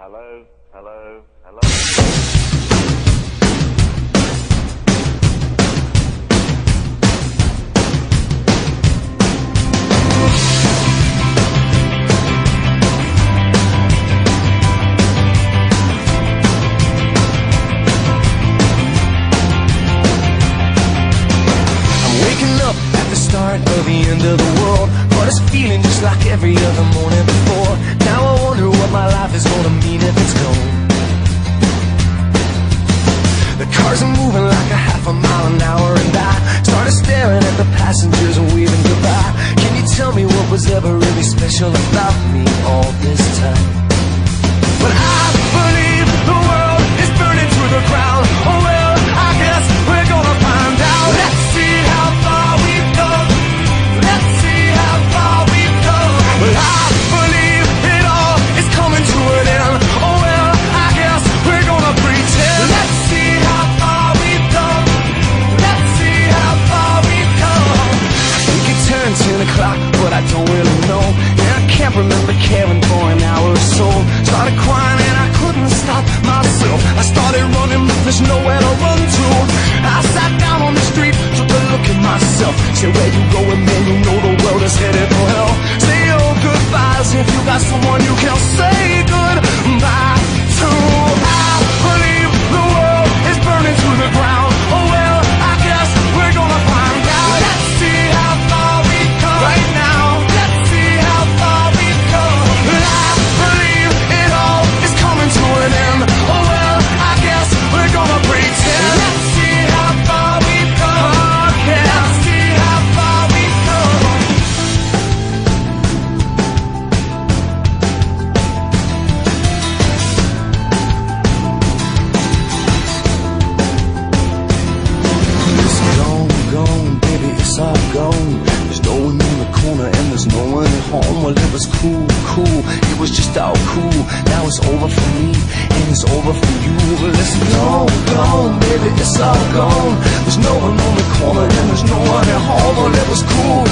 Hello, hello, hello. Start of the end of the world, but it's feeling just like every other morning before. Now I wonder what my life is gonna mean if it's gone. The cars are moving like a half a mile an hour, and I started staring at the passengers and waving goodbye. Can you tell me what was ever really special about me all this time? But I believe the world is burning to the ground. Oh well, I guess we're gonna find out. Let's see how far we've come. Let's see how far we've come. Well, I believe it all is coming to an end. Oh well, I guess we're gonna pretend. Let's see how far we've come. Let's see how far we've come. I think it turned 10 o'clock, but I don't really know. And I can't remember caring for an hour or so. Started crying and I couldn't stop myself. I started running, but there's nowhere to run to. I sat down on the street, took a look at myself. Said, where you going, man? You know the world is headed for hell. Say your goodbyes if you got someone you can say goodbye to. I believe the world is burning to the ground. Oh well, I guess we're gonna find out. Let's see how far we've come right now. Let's see how far we've come. I believe it all is coming to an end. Oh well, I guess we're gonna pretend. Let's see how far we've come. Oh, yeah. Let's see how far we've come. It's gone, baby, it's all gone. There's no one in the corner and there's no one at home. Well, it was cool, it was just all cool. Now it's over for me and it's over for you. Well, it's gone, baby, it's all gone. There's no one on the corner and there's no one at home. Well, it was cool,